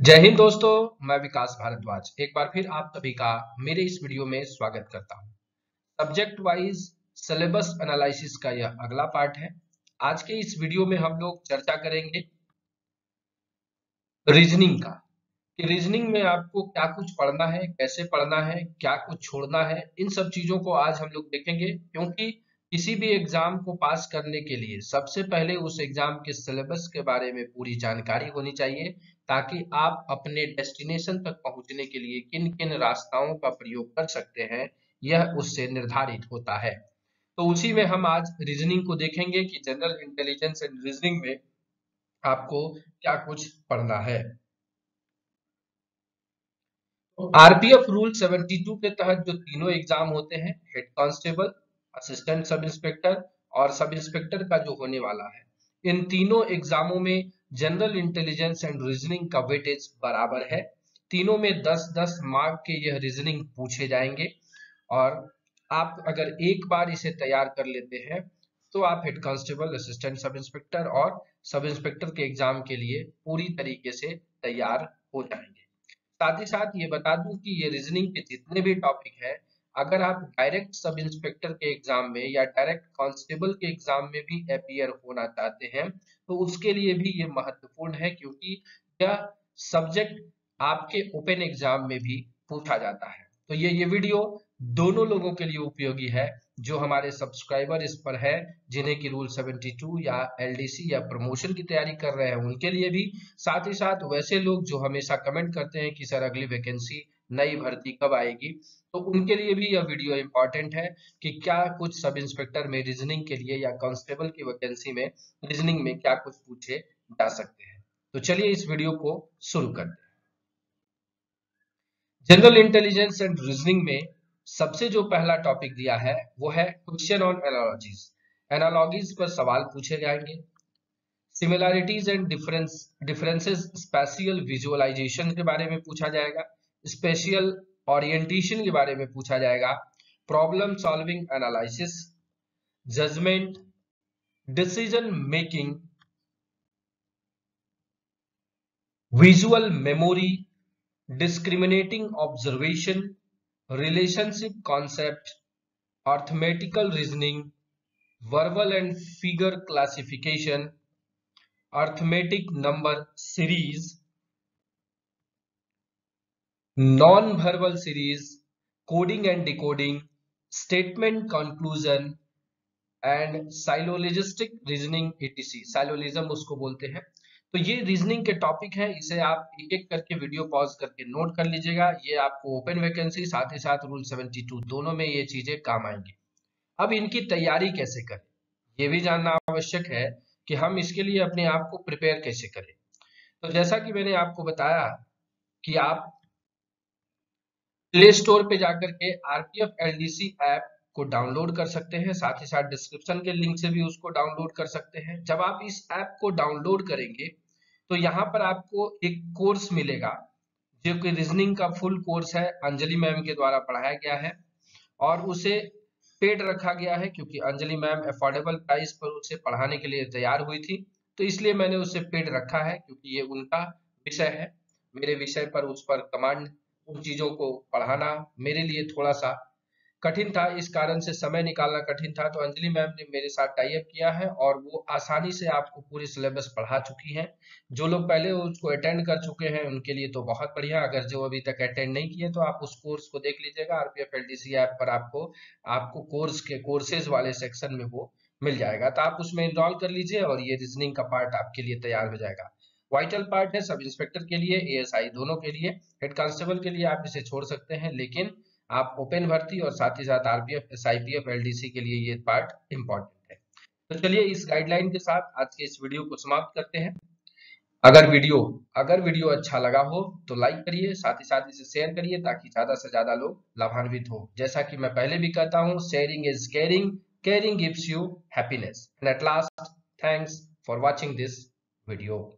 जय हिंद दोस्तों। मैं विकास भारद्वाज एक बार फिर आप सभी का मेरे इस वीडियो में स्वागत करता हूं। सब्जेक्ट वाइज सिलेबस एनालिसिस का यह अगला पार्ट है। आज के इस वीडियो में हम लोग चर्चा करेंगे रीजनिंग का कि रीजनिंग में आपको क्या कुछ पढ़ना है, कैसे पढ़ना है, क्या कुछ छोड़ना है। इन सब चीजों को आज हम लोग देखेंगे, क्योंकि किसी भी एग्जाम को पास करने के लिए सबसे पहले उस एग्जाम के सिलेबस के बारे में पूरी जानकारी होनी चाहिए, ताकि आप अपने डेस्टिनेशन तक पहुंचने के लिए किन किन रास्ताओं का प्रयोग कर सकते हैं, यह उससे निर्धारित होता है। तो उसी में हम आज रीजनिंग को देखेंगे कि जनरल इंटेलिजेंस एंड रीजनिंग में आपको क्या कुछ पढ़ना है। आरपीएफ रूल 72 के तहत जो तीनों एग्जाम होते हैं, head constable, assistant sub inspector और सब इंस्पेक्टर का जो होने वाला है, इन तीनों एग्जामों में जनरल इंटेलिजेंस एंड रीजनिंग का वेटेज बराबर है। तीनों में 10-10 मार्क के यह रीजनिंग पूछे जाएंगे, और आप अगर एक बार इसे तैयार कर लेते हैं तो आप head constable, assistant sub inspector और सब इंस्पेक्टर के एग्जाम के लिए पूरी तरीके से तैयार हो जाएंगे। साथ ही साथ ये बता दूं कि ये रीजनिंग के जितने भी टॉपिक है, अगर आप डायरेक्ट सब इंस्पेक्टर के एग्जाम में या डायरेक्ट कांस्टेबल के एग्जाम में भी अपीयर होना चाहते हैं तो उसके लिए भी ये महत्वपूर्ण है, क्योंकि यह सब्जेक्ट आपके ओपन एग्जाम में भी पूछा जाता है। तो ये वीडियो दोनों लोगों के लिए उपयोगी है, जो हमारे सब्सक्राइबर इस पर है, जिन्हें की रूल 72 या एलडीसी या प्रमोशन की तैयारी कर रहे हैं उनके लिए भी, साथ ही साथ वैसे लोग जो हमेशा कमेंट करते हैं कि सर अगली वैकेंसी, नई भर्ती कब आएगी, तो उनके लिए भी यह वीडियो इंपॉर्टेंट है कि क्या कुछ सब इंस्पेक्टर में रीजनिंग के लिए या कांस्टेबल की वैकेंसी में रीजनिंग में क्या कुछ पूछे जा सकते हैं। तो चलिए इस वीडियो को शुरू करते हैं। जनरल इंटेलिजेंस एंड रीजनिंग में सबसे जो पहला टॉपिक दिया है वो है क्वेश्चन ऑन एनालॉजीज। एनालॉजीज पर सवाल पूछे जाएंगे। Similarities and differences spatial visualization के बारे में पूछा जाएगा। स्पेशियल ओरिएंटेशन के बारे में पूछा जाएगा। Problem solving analysis, judgement, decision making, visual memory, discriminating observation, relationship concept, arithmetical reasoning, verbal and figure classification, arithmetic number series, non verbal series, coding and decoding, statement conclusion and syllogistic reasoning etc। Syllogism उसको बोलते हैं। तो ये reasoning के topic है, इसे आप एक एक करके वीडियो पॉज करके नोट कर लीजिएगा। ये आपको ओपन वैकेंसी साथ ही साथ रूल 72 दोनों में ये चीजें काम आएंगी। अब इनकी तैयारी कैसे करें, ये भी जानना आवश्यक है कि हम इसके लिए अपने आप को प्रिपेयर कैसे करें। तो जैसा कि मैंने आपको बताया कि आप प्ले स्टोर पे जाकर के आरपीएफ एलडीसी ऐप को डाउनलोड कर सकते हैं, साथ ही साथ डिस्क्रिप्शन के लिंक से भी उसको डाउनलोड कर सकते हैं। जब आप इस ऐप को डाउनलोड करेंगे तो यहाँ पर आपको एक कोर्स मिलेगा, जो कि रीजनिंग का फुल कोर्स है, अंजलि मैम के द्वारा पढ़ाया गया है और उसे पेड रखा गया है, क्योंकि अंजलि मैम अफोर्डेबल प्राइस पर उसे पढ़ाने के लिए तैयार हुई थी। तो इसलिए मैंने उसे पेड रखा है, क्योंकि ये उनका विषय है। मेरे विषय पर उस पर कमांड, उन चीजों को पढ़ाना मेरे लिए थोड़ा सा कठिन था, इस कारण से समय निकालना कठिन था। तो अंजलि मैम ने मेरे साथ टाई अप किया है और वो आसानी से आपको पूरी सिलेबस पढ़ा चुकी हैं। जो लोग पहले उसको अटेंड कर चुके हैं उनके लिए तो बहुत बढ़िया, अगर जो अभी तक अटेंड नहीं किए तो आप उस कोर्स को देख लीजिएगा। आरपीएफ एलडीसी ऐप पर आपको आपको कोर्स के कोर्सेज वाले सेक्शन में वो मिल जाएगा, तो आप उसमें इनरोल कर लीजिए और ये रीजनिंग का पार्ट आपके लिए तैयार हो जाएगा। वाइटल पार्ट है सब इंस्पेक्टर के लिए, एएसआई दोनों के लिए। हेड कांस्टेबल के लिए आप इसे छोड़ सकते हैं, लेकिन आप ओपन भर्ती और साथ ही साथ आरपीएफ, एसआईपीएफ, एलडीसी के लिए ये पार्ट इंपॉर्टेंट है। तो चलिए इस गाइडलाइन के साथ आज के इस वीडियो को समाप्त करते हैं। अगर वीडियो अच्छा लगा हो तो लाइक करिए, साथ ही साथ इसे शेयर करिए, ताकि ज्यादा से ज्यादा लोग लाभान्वित हो। जैसा कि मैं पहले भी कहता हूं, sharing is caring, caring gives you happiness. And at last, thanks for watching this video.